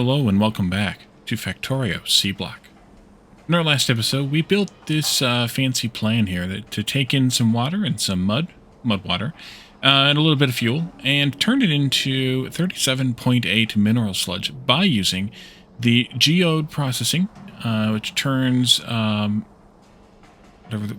Hello and welcome back to Factorio C Block. In our last episode, we built this fancy plan here to take in some water and some mud water, and a little bit of fuel, and turn it into 37.8 mineral sludge by using the Geode Processing, which turns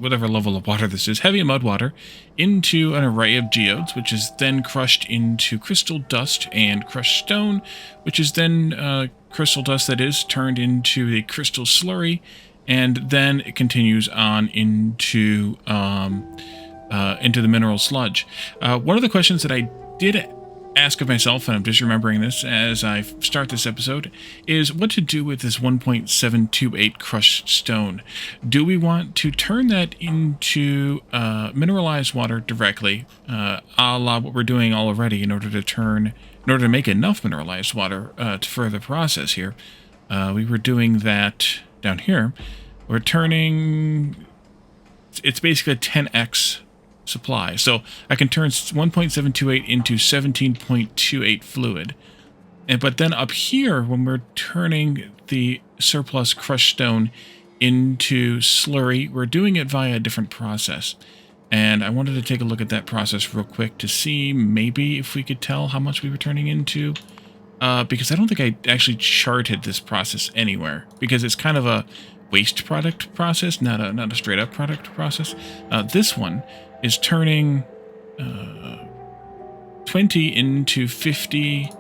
whatever level of water this is, heavy and mud water, into an array of geodes, which is then crushed into crystal dust and crushed stone, which is then crystal dust that is turned into a crystal slurry, and then it continues on into the mineral sludge. One of the questions that I did ask of myself, and I'm just remembering this as I start this episode, is what to do with this 1.728 crushed stone. Do we want to turn that into mineralized water directly, a la what we're doing already, in order to make enough mineralized water to further process here? We were doing that down here. We're turning, it's basically a 10x supply. So I can turn 1.728 into 17.28 fluid. But then up here, when we're turning the surplus crushed stone into slurry, we're doing it via a different process. And I wanted to take a look at that process real quick to see maybe if we could tell how much we were turning into. Because I don't think I actually charted this process anywhere, because it's kind of a waste product process, not a straight up product process. This one is turning 20 into 50,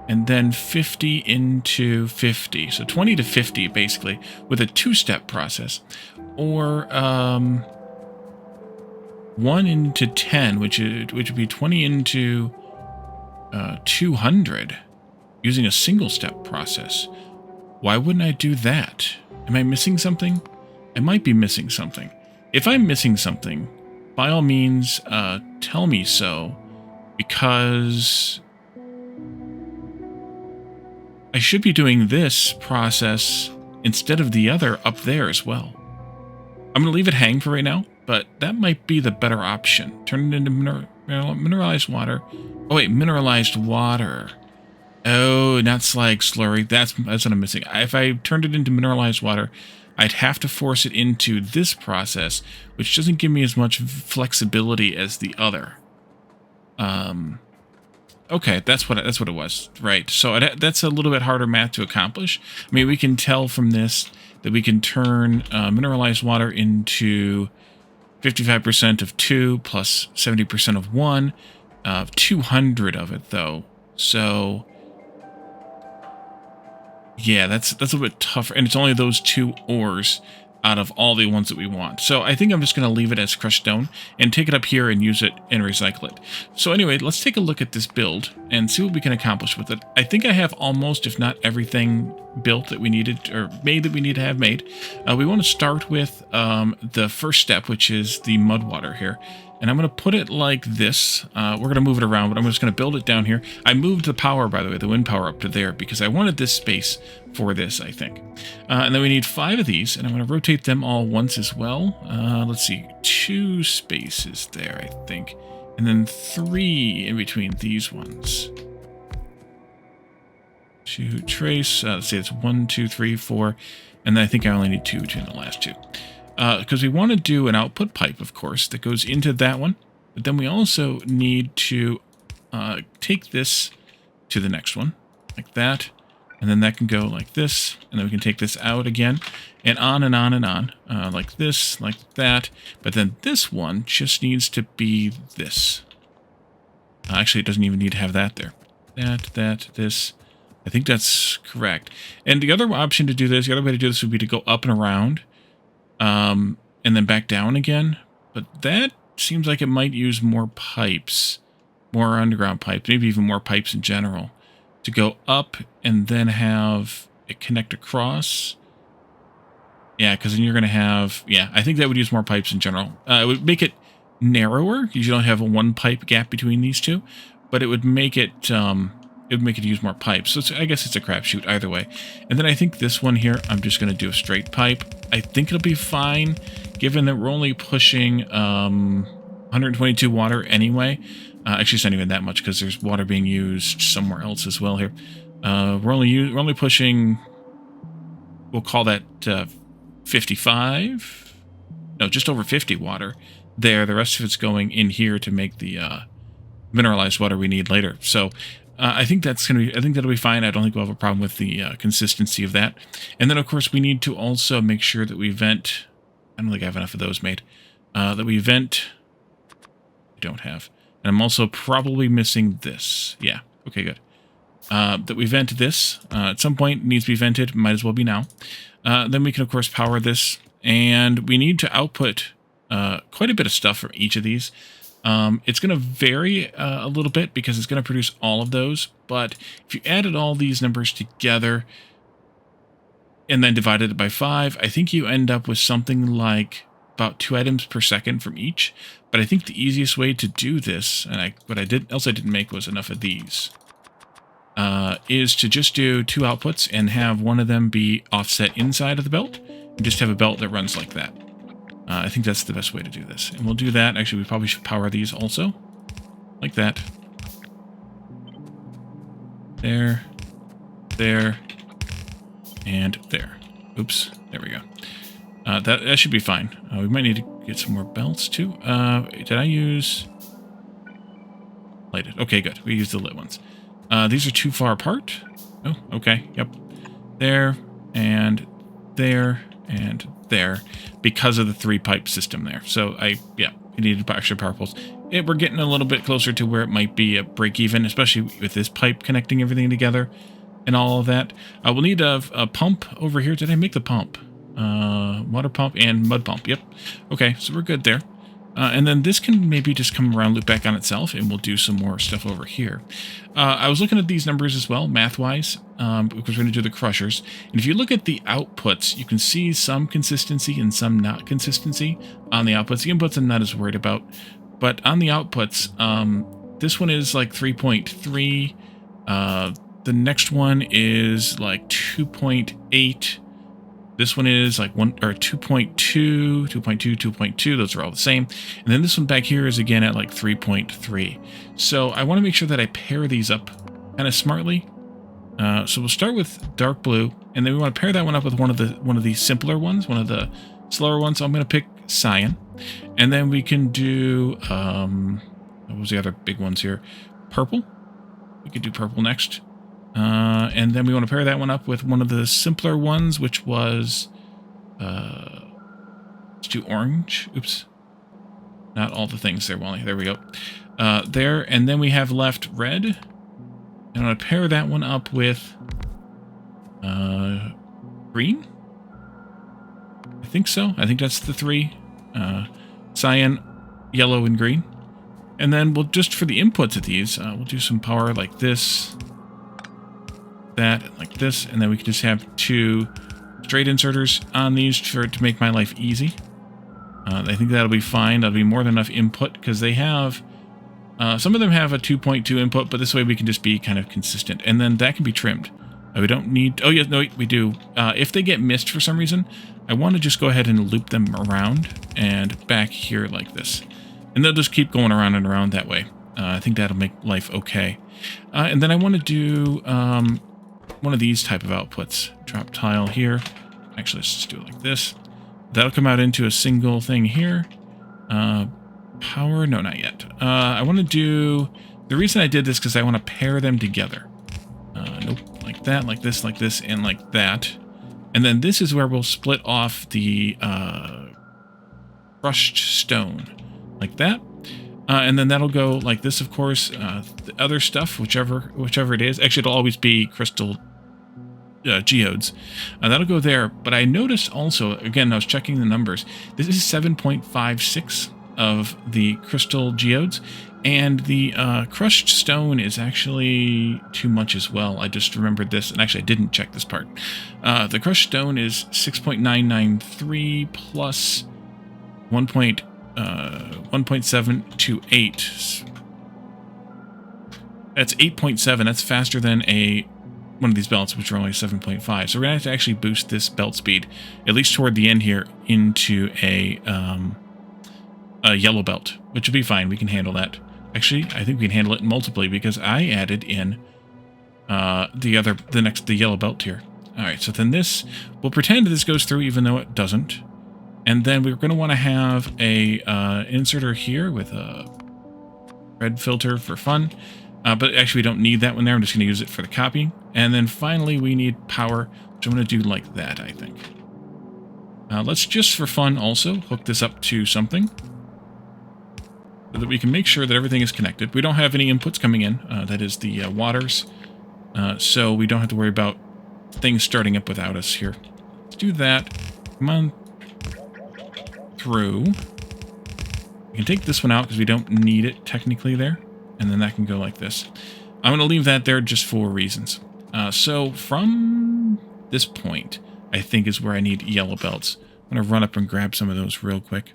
and then 50 into 50. So 20 to 50, basically, with a two-step process. Or 1 into 10, which would be 20 into 200, using a single-step process. Why wouldn't I do that? Am I missing something? I might be missing something. If I'm missing something, by all means, tell me so, because I should be doing this process instead of the other up there as well. I'm going to leave it hang for right now, but that might be the better option. Turn it into mineralized water. Oh wait, mineralized water. Oh, not slag slurry. That's what I'm missing. If I turned it into mineralized water, I'd have to force it into this process, which doesn't give me as much flexibility as the other. Okay, that's what it was, right? So that's a little bit harder math to accomplish. I mean, we can tell from this that we can turn mineralized water into 55% of 2 plus 70% of 1, 200 of it though. So yeah, that's a little bit tougher, and it's only those two ores out of all the ones that we want. So I think I'm just going to leave it as crushed stone and take it up here and use it and recycle it. So anyway, let's take a look at this build and see what we can accomplish with it. I think I have almost, if not everything, built that we needed, or made that we need to have made. We want to start with the first step, which is the mud water here. And I'm going to put it like this. We're going to move it around, but I'm just going to build it down here. I moved the power, by the way, the wind power up to there, because I wanted this space for this, I think. And then we need 5 of these, and I'm going to rotate them all once as well. Let's see, 2 spaces there, I think. And then 3 in between these ones. To trace, let's see, it's 1, 2, 3, 4. And then I think I only need 2 between the last 2. Because we want to do an output pipe, of course, that goes into that one. But then we also need to take this to the next one, like that. And then that can go like this. And then we can take this out again. And on and on and on. Like this, like that. But then this one just needs to be this. Actually, it doesn't even need to have that there. That, this. I think that's correct. And the other option to do this, the other way to do this would be to go up and around. And then back down again, but that seems like it might use more pipes, more underground pipes, maybe even more pipes in general, to go up and then have it connect across. Yeah, because then you're going to have, yeah, I think that would use more pipes in general. It would make it narrower, because you don't have a 1 pipe gap between these two, but it would make it use more pipes. So I guess it's a crapshoot either way. And then I think this one here, I'm just going to do a straight pipe. I think it'll be fine, given that we're only pushing 122 water anyway. Actually, it's not even that much, because there's water being used somewhere else as well here. We're only pushing, we'll call that 55. No, just over 50 water there. The rest of it's going in here to make the mineralized water we need later. So I think that's going to be, I think that'll be fine. I don't think we'll have a problem with the consistency of that. And then, of course, we need to also make sure that we vent. I don't think I have enough of those made. That we vent. I don't have. And I'm also probably missing this. Yeah. Okay, good. That we vent this. At some point, it needs to be vented. Might as well be now. Then we can, of course, power this. And we need to output quite a bit of stuff from each of these. It's going to vary a little bit because it's going to produce all of those. But if you added all these numbers together and then divided it by 5, I think you end up with something like about 2 items per second from each. But I think the easiest way to do this, and what I didn't make was enough of these, is to just do 2 outputs and have one of them be offset inside of the belt, and just have a belt that runs like that. I think that's the best way to do this. And we'll do that. Actually, we probably should power these also. Like that. There. There. And there. Oops. There we go. That should be fine. We might need to get some more belts, too. Did I use... lighted? Okay, good. We used the lit ones. These are too far apart. Oh, okay. Yep. There. And there. And there, because of the 3-pipe system there. So we needed extra power poles. We're getting a little bit closer to where it might be a break even, especially with this pipe connecting everything together and all of that. We'll need a pump over here. Did I make the pump? Water pump and mud pump. Yep. Okay, so we're good there. And then this can maybe just come around, loop back on itself, and we'll do some more stuff over here. I was looking at these numbers as well, math-wise, because we're going to do the crushers. And if you look at the outputs, you can see some consistency and some not consistency on the outputs. The inputs I'm not as worried about. But on the outputs, this one is like 3.3. The next one is like 2.8. This one is like 2.2, 2.2, 2.2. Those are all the same. And then this one back here is again at like 3.3. So I want to make sure that I pair these up kind of smartly. So we'll start with dark blue, and then we want to pair that one up with one of the simpler ones, one of the slower ones. So I'm going to pick cyan, and then we can do what was the other big ones here? Purple. We could do purple next. And then we want to pair that one up with one of the simpler ones, which was, let's do orange. Oops. Not all the things there, Wally. There we go. There, and then we have left red. And I'm going to pair that one up with, green. I think so. I think that's the 3. Cyan, yellow, and green. And then we'll just, for the inputs of these, we'll do some power like this. That, like this, and then we can just have 2 straight inserters on these to make my life easy. I think that'll be fine. That'll be more than enough input, because they have, some of them have a 2.2 input, but this way we can just be kind of consistent. And then that can be trimmed. We don't need, oh yes, no, we do. If they get missed for some reason, I want to just go ahead and loop them around and back here like this. And they'll just keep going around and around that way. I think that'll make life okay. And then I want to do, one of these type of outputs. Drop tile here. Actually, let's just do it like this. That'll come out into a single thing here. Power? No, not yet. I want to do... The reason I did this because I want to pair them together. Nope. Like that, like this, and like that. And then this is where we'll split off the crushed stone. Like that. And then that'll go like this, of course. The other stuff, whichever it is. Actually, it'll always be crystal geodes. That'll go there. But I noticed also, again, I was checking the numbers. This is 7.56 of the crystal geodes. And the crushed stone is actually too much as well. I just remembered this. And actually, I didn't check this part. The crushed stone is 6.993 plus 1.728. That's 8.7. That's faster than one of these belts, which are only 7.5. So we're going to have to actually boost this belt speed, at least toward the end here, into a yellow belt, which will be fine. We can handle that. Actually, I think we can handle it multiply because I added in the yellow belt here. All right, so then this, we'll pretend this goes through even though it doesn't. And then we're going to want to have a inserter here with a red filter for fun. But actually we don't need that one there. I'm just going to use it for the copying. And then finally we need power, which I'm going to do like that, I think. Let's just for fun also hook this up to something so that we can make sure that everything is connected. We don't have any inputs coming in. That is the waters. So we don't have to worry about things starting up without us here. Let's do that. Come on through. We can take this one out because we don't need it technically there. And then that can go like this. I'm going to leave that there just for reasons. So from this point, I think is where I need yellow belts. I'm going to run up and grab some of those real quick.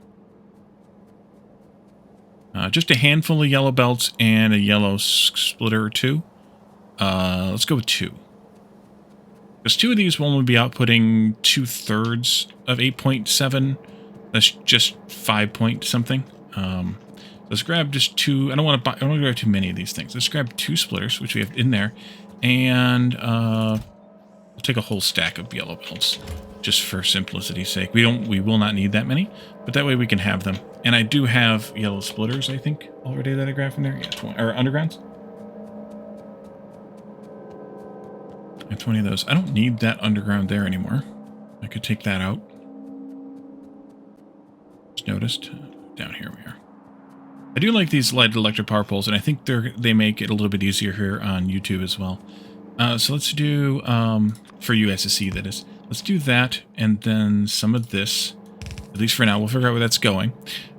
Just a handful of yellow belts and a yellow splitter or two. Let's go with 2. Because 2 of these will only be outputting 2/3 of 8.7. That's just 5 point something. Let's grab just 2. I don't want to grab too many of these things. Let's grab 2 splitters, which we have in there, and we'll take a whole stack of yellow belts, just for simplicity's sake. We will not need that many, but that way we can have them. And I do have yellow splitters, I think, already that I grabbed from there. Yeah, 20, or undergrounds. I have 20 of those. I don't need that underground there anymore. I could take that out. Just noticed. Down here we are. I do like these light electric power poles, and I think they make it a little bit easier here on YouTube as well. So let's do, for you guys to see, that is. Let's do that, and then some of this. At least for now, we'll figure out where that's going.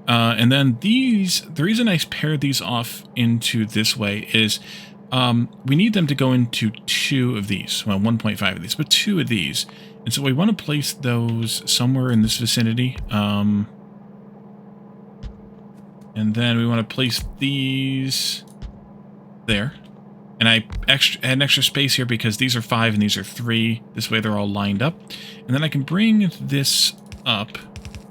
And then these, the reason I paired these off into this way is we need them to go into 2 of these. Well, 1.5 of these, but 2 of these. And so we want to place those somewhere in this vicinity. And then we want to place these there. And I had an extra space here because these are 5 and these are 3. This way they're all lined up. And then I can bring this up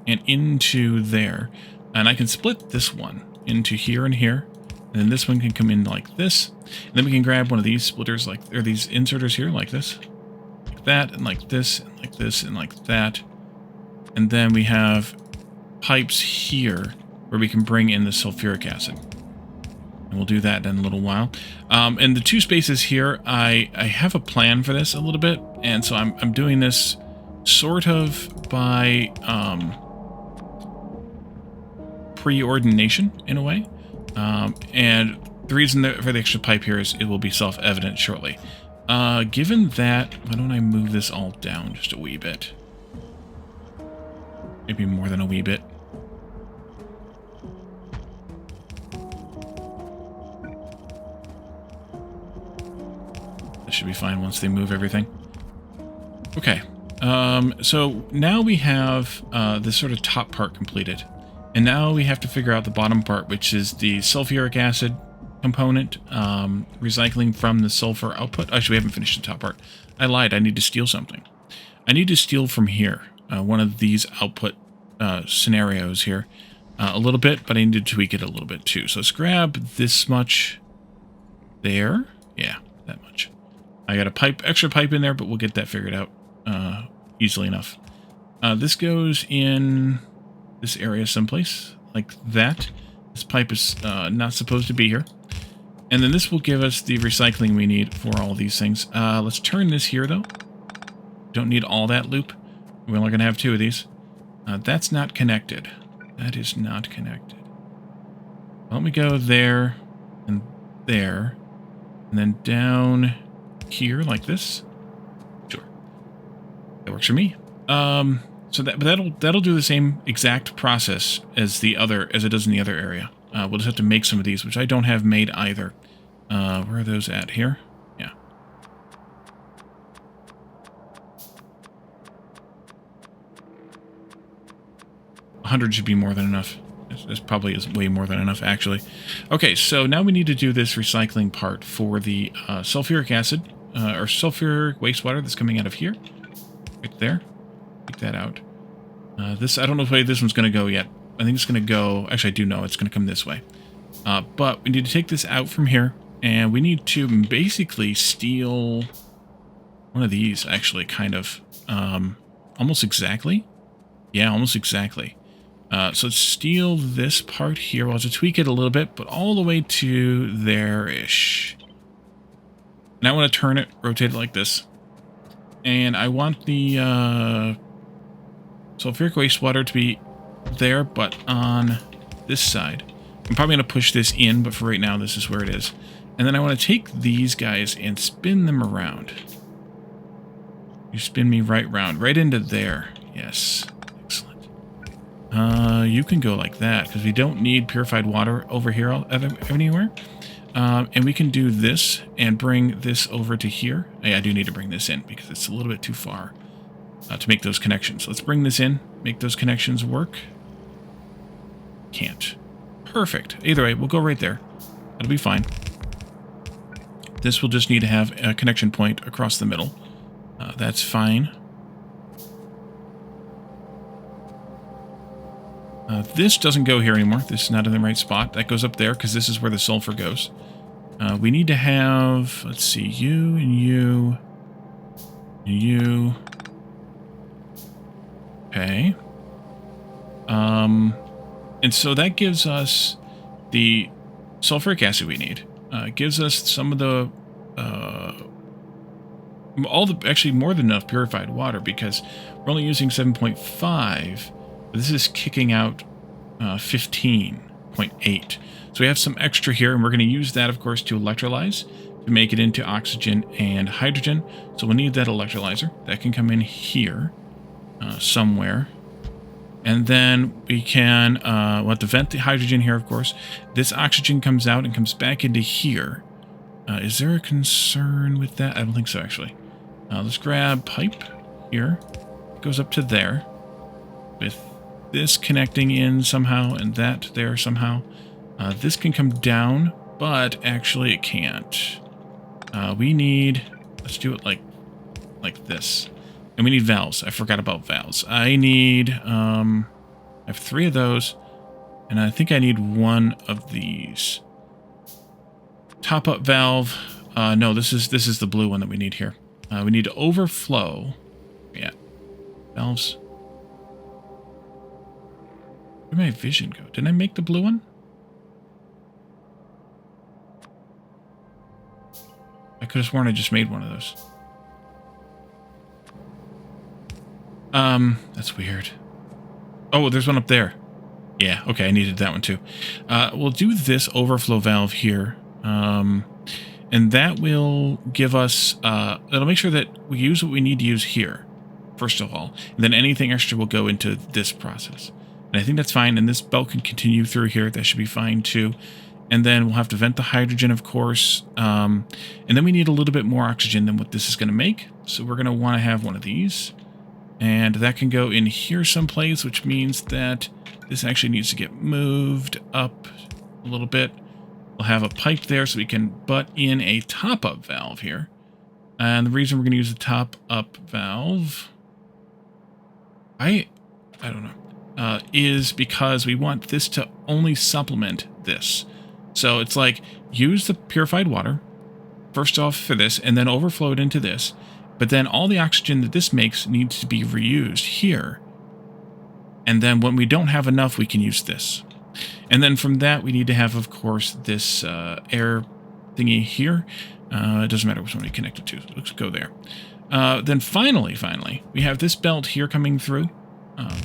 and into there. And I can split this one into here and here. And then this one can come in like this. And then we can grab one of these splitters, or these inserters here, like this. Like that, and like this, and like this, and like that. And then we have pipes here where we can bring in the sulfuric acid. And we'll do that in a little while. And the 2 spaces here, I have a plan for this a little bit. And so I'm doing this sort of by preordination in a way. And the reason for the extra pipe here is it will be self-evident shortly. Given that, why don't I move this all down just a wee bit? Maybe more than a wee bit. That should be fine once they move everything. Okay. So now we have this sort of top part completed. And now we have to figure out the bottom part, which is the sulfuric acid component, recycling from the sulfur output. Actually, we haven't finished the top part. I lied. I need to steal something. I need to steal from here, one of these output scenarios here, a little bit, but I need to tweak it a little bit too. So let's grab this much there. Yeah, that much. I got a extra pipe in there, but we'll get that figured out easily enough. This goes in this area someplace, like that. This pipe is not supposed to be here. And then this will give us the recycling we need for all these things. Let's turn this here, though. Don't need all that loop. We're only going to have 2 of these. That's not connected. That is not connected. Why don't we go there, and then down here like this? Sure. That works for me. So that'll do the same exact process as it does in the other area. We'll just have to make some of these, which I don't have made either. Where are those at? Here? Yeah. 100 should be more than enough. This probably is way more than enough, actually. Okay, so now we need to do this recycling part for the sulfuric acid, or sulfuric wastewater that's coming out of here. Right there. Take that out. I don't know which way this one's going to go yet. I think it's going to go... Actually, I do know it's going to come this way. But we need to take this out from here. And we need to basically steal one of these, actually, kind of. Almost exactly. Yeah, almost exactly. So let's steal this part here. We'll have to tweak it a little bit, but all the way to there-ish. Now I want to turn it, rotate it like this. And I want the sulfuric wastewater to be there, but on this side. I'm probably going to push this in, but for right now, this is where it is. And then I want to take these guys and spin them around. You spin me right round, right into there. Yes, excellent. You can go like that, because we don't need purified water over here anywhere. And we can do this and bring this over to here. Yeah, I do need to bring this in, because it's a little bit too far to make those connections. Let's bring this in, make those connections work. Can't. Perfect. Either way, we'll go right there. That'll be fine. This will just need to have a connection point across the middle. That's fine. This doesn't go here anymore. This is not in the right spot. That goes up there because this is where the sulfur goes. We need to have, let's see, you and you and you. Okay. And so that gives us the sulfuric acid we need. It gives us some of the, actually more than enough purified water, because we're only using 7.5. This is kicking out 15.8. So we have some extra here, and we're going to use that, of course, to electrolyze, to make it into oxygen and hydrogen. So we'll need that electrolyzer. That can come in here somewhere. And then we can, we'll have to vent the hydrogen here, of course. This oxygen comes out and comes back into here. Is there a concern with that? I don't think so, actually. Let's grab pipe here. It goes up to there. With this connecting in somehow and that there somehow. This can come down, but actually it can't. We need, let's do it like this. And we need valves. I forgot about valves. I need, I have 3 of those, and I think I need 1 of these. Top up valve. No, this is the blue one that we need here. We need to overflow. Yeah. Valves. Where'd my vision go? Didn't I make the blue one? I could have sworn I just made one of those. That's weird. Oh, there's one up there. Yeah, okay, I needed that one too. We'll do this overflow valve here. And that will give us, it'll make sure that we use what we need to use here, first of all. And then anything extra will go into this process. And I think that's fine, and this belt can continue through here. That should be fine too. And then we'll have to vent the hydrogen, of course. And then we need a little bit more oxygen than what this is going to make. So we're going to want to have one of these. And that can go in here someplace, which means that this actually needs to get moved up a little bit. We'll have a pipe there so we can butt in a top-up valve here. And the reason we're going to use the top-up valve, I don't know, is because we want this to only supplement this. So it's like, use the purified water, first off for this, and then overflow it into this. But then all the oxygen that this makes needs to be reused here. And then when we don't have enough, we can use this. And then from that, we need to have, of course, this air thingy here. It doesn't matter which one we connect it to. Let's go there. Then finally, we have this belt here coming through.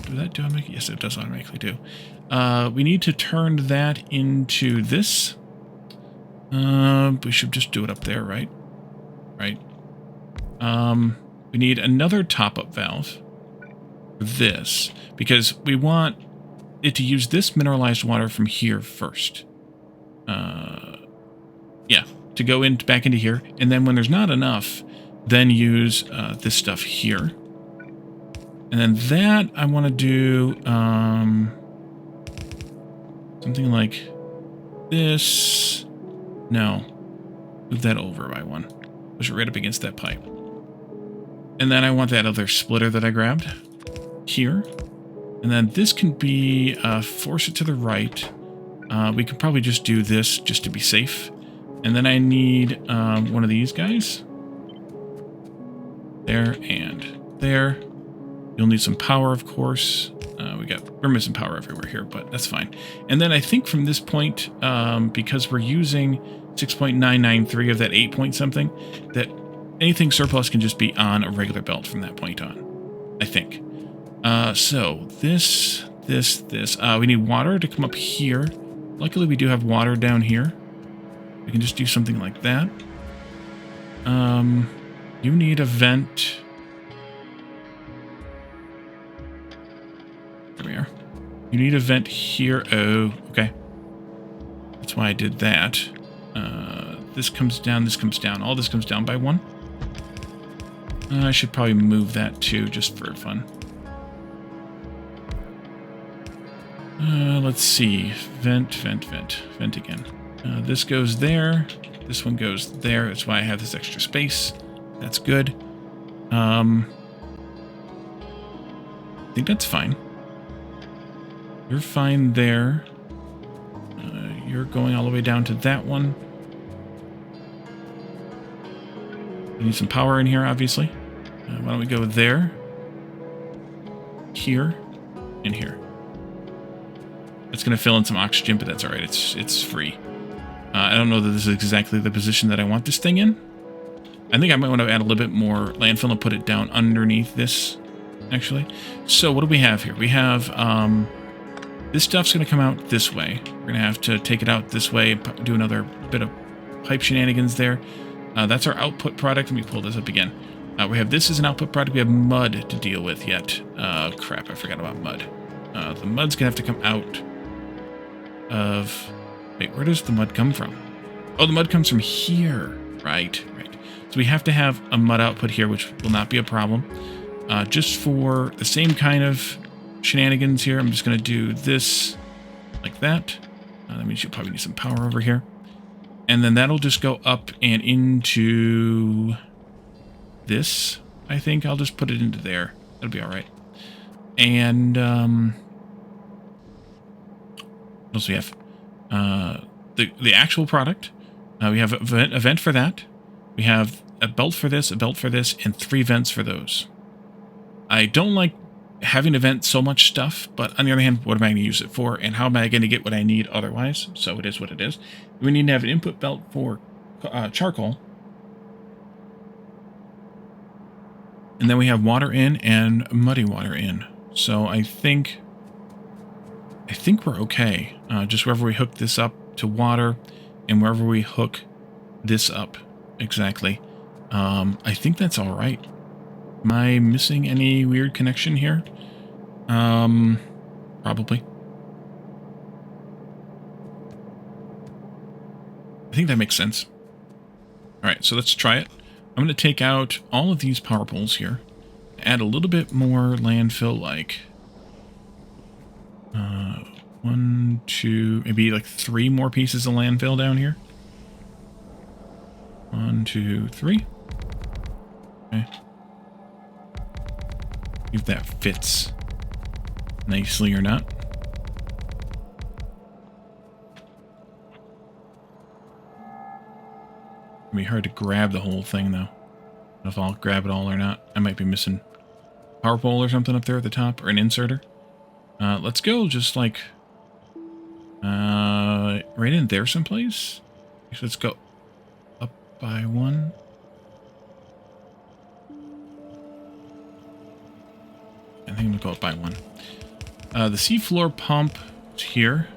Do that automatically? Yes, it does automatically do. We need to turn that into this. We should just do it up there, right? Right. We need another top-up valve for this, because we want it to use this mineralized water from here first. Yeah, to go in back into here, and then when there's not enough, then use this stuff here. And then that I want to do something like this. No, move that over by 1. Push it right up against that pipe. And then I want that other splitter that I grabbed here. And then this can be, force it to the right. We could probably just do this just to be safe. And then I need one of these guys. There and there. You'll need some power, of course. We're missing power everywhere here, but that's fine. And then I think from this point, because we're using 6.993 of that 8 point something, that anything surplus can just be on a regular belt from that point on, I think. So this. We need water to come up here. Luckily, we do have water down here. We can just do something like that. You need a vent. There we are. You need a vent here. Oh, okay. That's why I did that. This comes down, this comes down. All this comes down by 1. I should probably move that too, just for fun. Let's see. Vent again. This goes there. This one goes there. That's why I have this extra space. That's good. I think that's fine. You're fine there. You're going all the way down to that one. We need some power in here, obviously. Why don't we go there, here, and here. It's going to fill in some oxygen, but that's all right. It's free. I don't know that this is exactly the position that I want this thing in. I think I might want to add a little bit more landfill and put it down underneath this, actually. So what do we have here? We have this stuff's going to come out this way. We're going to have to take it out this way, do another bit of pipe shenanigans there. That's our output product. Let me pull this up again. We have this as an output product. We have mud to deal with yet. Crap, I forgot about mud. The mud's going to have to come out of... Wait, where does the mud come from? Oh, the mud comes from here. Right. So we have to have a mud output here, which will not be a problem. Just for the same kind of shenanigans here, I'm just going to do this like that. That means you'll probably need some power over here. And then that'll just go up and into this, I think. I'll just put it into there. That'll be all right. And what else do we have? The actual product. We have a vent for that. We have a belt for this, and 3 vents for those. I don't like having a vent so much stuff, but on the other hand, what am I going to use it for, and how am I going to get what I need otherwise? So it is what it is. We need to have an input belt for charcoal. And then we have water in and muddy water in. So I think we're okay. Just wherever we hook this up to water and wherever we hook this up exactly. I think that's all right. Am I missing any weird connection here? Probably. I think that makes sense. All right, so let's try it. I'm going to take out all of these power poles here. Add a little bit more landfill, like 1, 2, maybe like 3 more pieces of landfill down here. 1, 2, 3. Okay. If that fits nicely or not. It'll be hard to grab the whole thing, though. I don't know if I'll grab it all or not. I might be missing a power pole or something up there at the top, or an inserter. Let's go just like right in there someplace. Let's go up by 1. I think I'm going to go up by 1. The seafloor pump is here.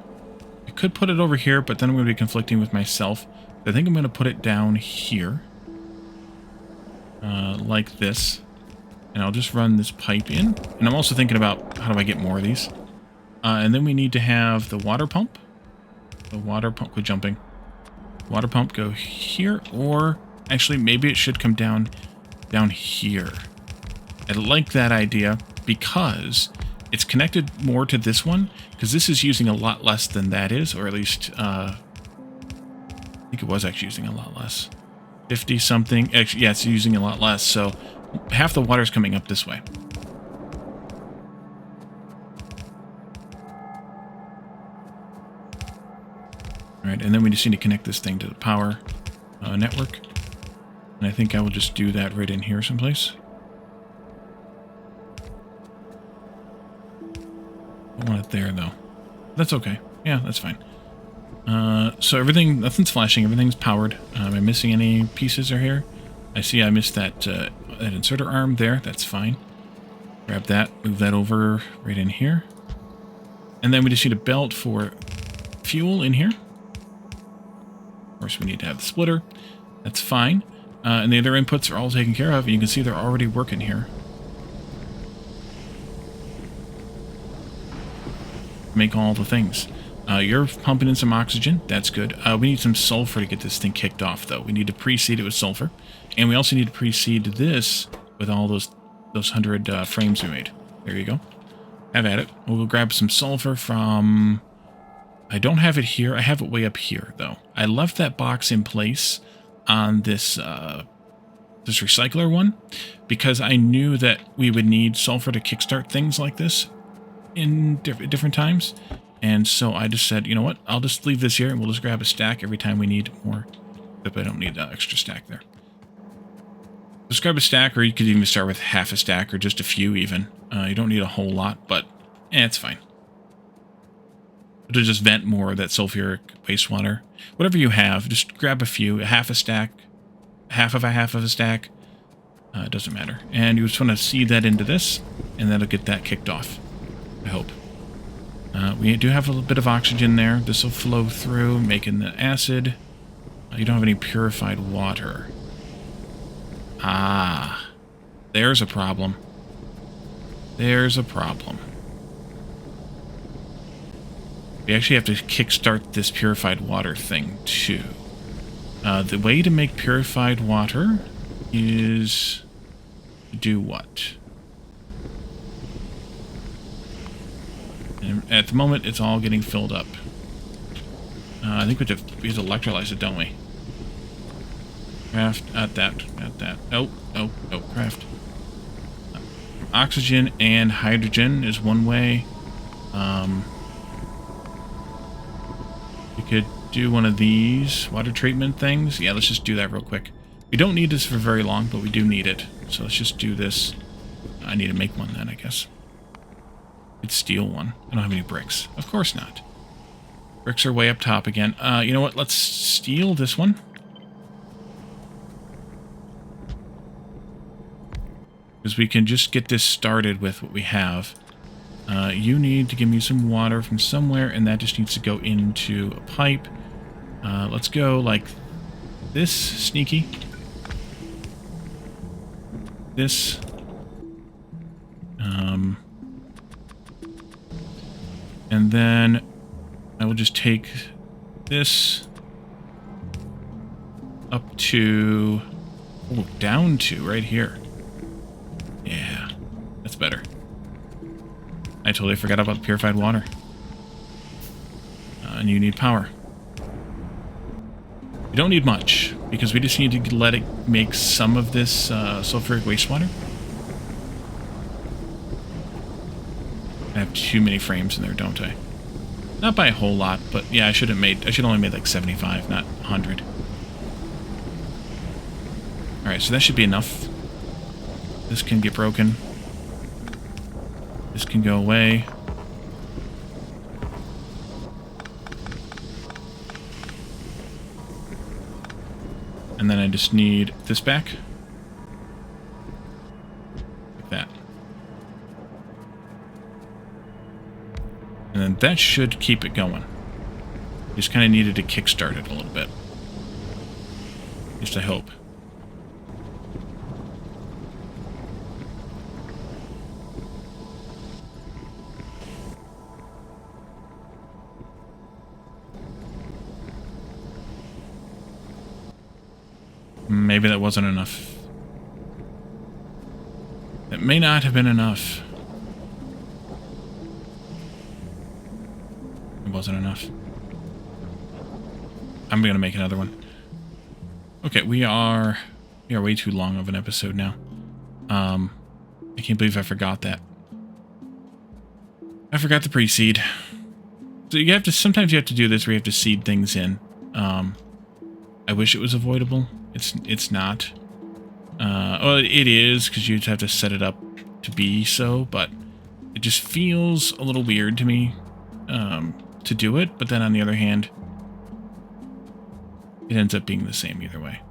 I could put it over here, but then I'm going to be conflicting with myself. I think I'm going to put it down here. Like this. And I'll just run this pipe in. And I'm also thinking about how do I get more of these. And then we need to have the water pump. The water pump, quit jumping. Water pump go here, or actually maybe it should come down here. I like that idea because it's connected more to this one, because this is using a lot less than that is, or at least I think it was actually using a lot less. 50 something. Actually, yeah, it's using a lot less, so half the water's coming up this way. All right, and then we just need to connect this thing to the power. network. And I think I will just do that right in here someplace. I don't want it there, though. That's okay. Yeah, that's fine. So everything, nothing's flashing, everything's powered. Am I missing any pieces are here? I see I missed that, that inserter arm there. That's fine. Grab that, move that over right in here. And then we just need a belt for fuel in here. Of course, we need to have the splitter. That's fine. And the other inputs are all taken care of. And you can see they're already working here. Make all the things. You're pumping in some oxygen. That's good. We need some sulfur to get this thing kicked off, though. We need to pre-seed it with sulfur. And we also need to pre-seed this with all those 100 frames we made. There you go. Have at it. We'll go grab some sulfur from... I don't have it here. I have it way up here, though. I left that box in place on this this recycler one because I knew that we would need sulfur to kickstart things like this in different times. And so I just said, you know what? I'll just leave this here and we'll just grab a stack every time we need more. But I don't need that extra stack there. Just grab a stack, or you could even start with half a stack or just a few even. You don't need a whole lot, but it's fine. To just vent more of that sulfuric wastewater. Whatever you have, just grab a few, half a stack, half of a stack. It doesn't matter. And you just want to seed that into this, and that'll get that kicked off, I hope. We do have a little bit of oxygen there. This will flow through, making the acid. You don't have any purified water. Ah, there's a problem. There's a problem. We actually have to kickstart this purified water thing, too. The way to make purified water is to do what? And at the moment, it's all getting filled up. I think we have to electrolyze it, don't we? Craft, at that. Oh, craft. Oxygen and hydrogen is one way. We could do one of these water treatment things. Yeah, let's just do that real quick. We don't need this for very long, but we do need it. So let's just do this. I need to make one then, I guess. Could steal one. I don't have any bricks. Of course not. Bricks are way up top again. You know what? Let's steal this one. Because we can just get this started with what we have. You need to give me some water from somewhere, and that just needs to go into a pipe. Let's go like this, sneaky. This. And then I will just take this up to, down to right here. Yeah, that's better. I totally forgot about purified water. And you need power. We don't need much, because we just need to let it make some of this sulfuric wastewater. I have too many frames in there, don't I? Not by a whole lot, but yeah, I should only made like 75, not 100. Alright, so that should be enough. This can get broken. This can go away. And then I just need this back. Like that. And then that should keep it going. Just kind of needed to kickstart it a little bit. At least I hope. Maybe that wasn't enough. It may not have been enough. It wasn't enough. I'm gonna make another one. Okay, we are way too long of an episode now. I can't believe I forgot that. I forgot the pre-seed. So you have to, sometimes you have to do this where you have to seed things in. I wish it was avoidable. It's not. Well, it is, because you'd have to set it up to be so, but it just feels a little weird to me to do it. But then on the other hand, it ends up being the same either way.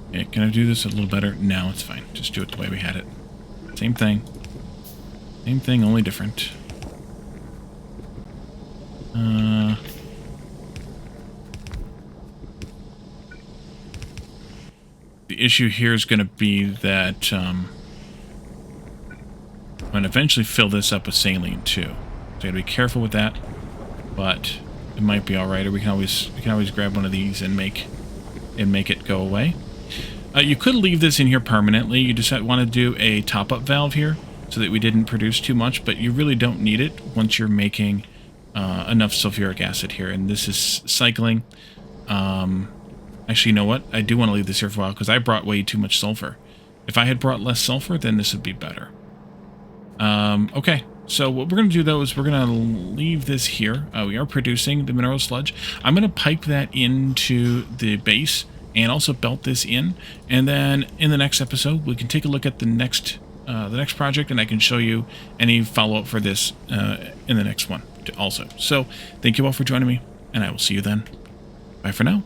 Okay, can I do this a little better? No, it's fine. Just do it the way we had it. Same thing. Same thing, only different. The issue here is going to be that I'm going to eventually fill this up with saline too. So I got to be careful with that, but it might be all right. Or we can always grab one of these and make it go away. You could leave this in here permanently. You just want to do a top-up valve here so that we didn't produce too much, but you really don't need it once you're making enough sulfuric acid here. And this is cycling. Actually, you know what? I do want to leave this here for a while because I brought way too much sulfur. If I had brought less sulfur, then this would be better. Okay, so what we're going to do, though, is we're going to leave this here. We are producing the mineral sludge. I'm going to pipe that into the base and also belt this in, and then in the next episode we can take a look at the next project, and I can show you any follow-up for this in the next one also. So thank you all for joining me, and I will see you then. Bye for now.